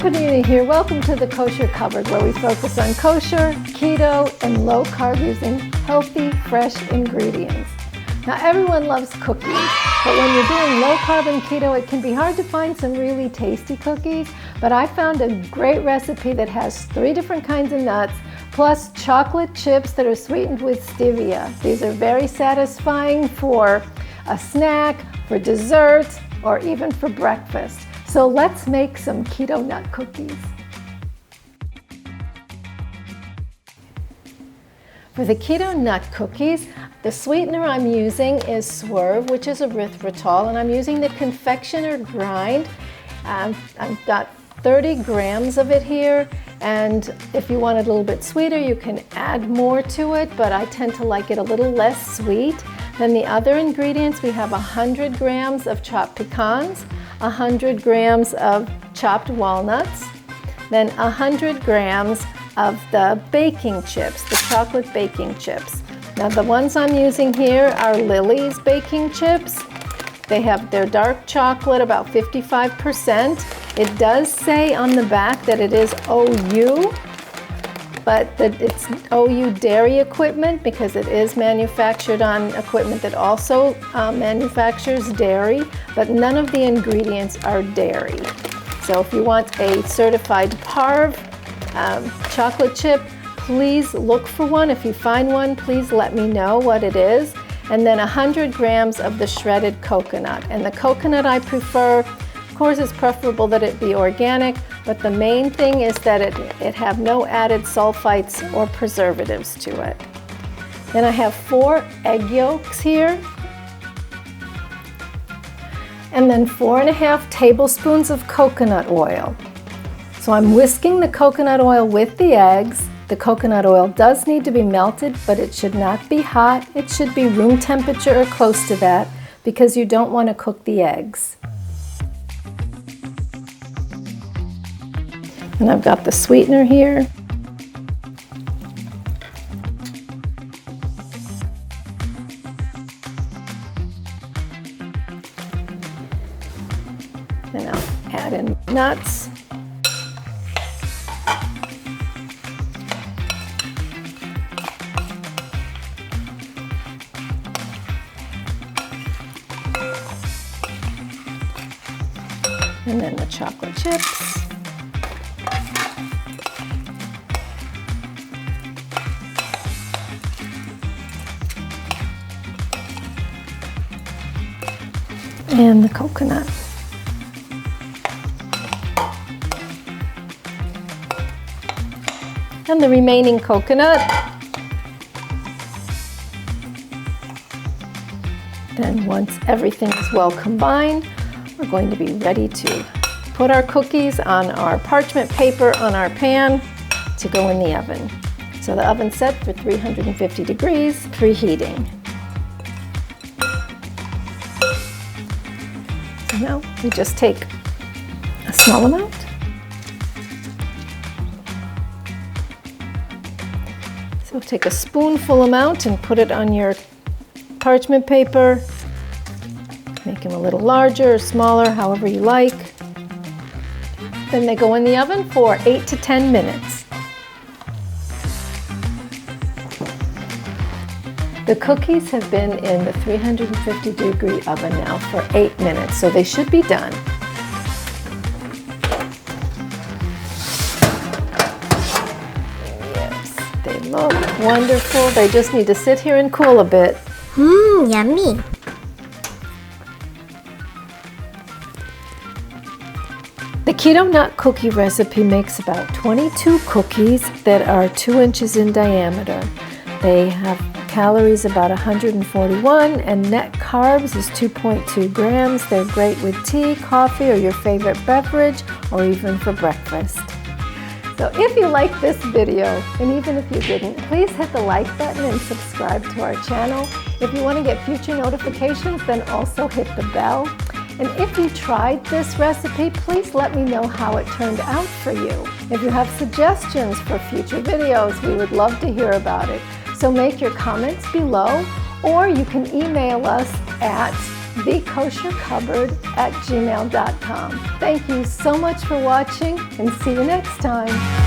Panina here. Welcome to the Kosher Cupboard, where we focus on kosher, keto, and low carb using healthy, fresh ingredients. Now, everyone loves cookies, but when you're doing low carb and keto, it can be hard to find some really tasty cookies. But I found a great recipe that has 3 different kinds of nuts, plus chocolate chips that are sweetened with stevia. These are very satisfying for a snack, for dessert, or even for breakfast. So let's make some keto nut cookies. For the keto nut cookies, the sweetener I'm using is Swerve, which is erythritol, and I'm using the confectioner grind. I've got 30 grams of it here, and if you want it a little bit sweeter, you can add more to it, but I tend to like it a little less sweet. Then the other ingredients, we have 100 grams of chopped pecans, 100 grams of chopped walnuts, then 100 grams of the baking chips, the chocolate baking chips. Now the ones I'm using here are Lily's baking chips. They're dark chocolate, about 55%. It does say on the back that it is OU, but that it's OU dairy equipment because it is manufactured on equipment that also manufactures dairy, but none of the ingredients are dairy. So if you want a certified carb chocolate chip, please look for one. If you find one, please let me know what it is. And then 100 grams of the shredded coconut. And the coconut I prefer, of course it's preferable that it be organic, but the main thing is that it have no added sulfites or preservatives to it. Then I have 4 egg yolks here. And then 4.5 tablespoons of coconut oil. So I'm whisking the coconut oil with the eggs. The coconut oil does need to be melted, but it should not be hot. It should be room temperature or close to that because you don't want to cook the eggs. And I've got the sweetener here. And I'll add in nuts. And then the chocolate chips. And the coconut. And the remaining coconut. Then once everything is well combined, we're going to be ready to put our cookies on our parchment paper on our pan to go in the oven. So the oven's set for 350 degrees, preheating. So now we just take a small amount. So take a spoonful amount and put it on your parchment paper. Make them a little larger or smaller, however you like. Then they go in the oven for 8 to 10 minutes. The cookies have been in the 350 degree oven now for 8 minutes, so they should be done. Yes, they look wonderful. They just need to sit here and cool a bit. Yummy. The Keto Nut Cookie recipe makes about 22 cookies that are 2 inches in diameter. They have calories about 141 and net carbs is 2.2 grams. They're great with tea, coffee, or your favorite beverage, or even for breakfast. So if you liked this video, and even if you didn't, please hit the like button and subscribe to our channel. If you want to get future notifications, then also hit the bell. And if you tried this recipe, please let me know how it turned out for you. If you have suggestions for future videos, we would love to hear about it. So make your comments below, or you can email us at thekoshercupboard@gmail.com. Thank you so much for watching, and see you next time.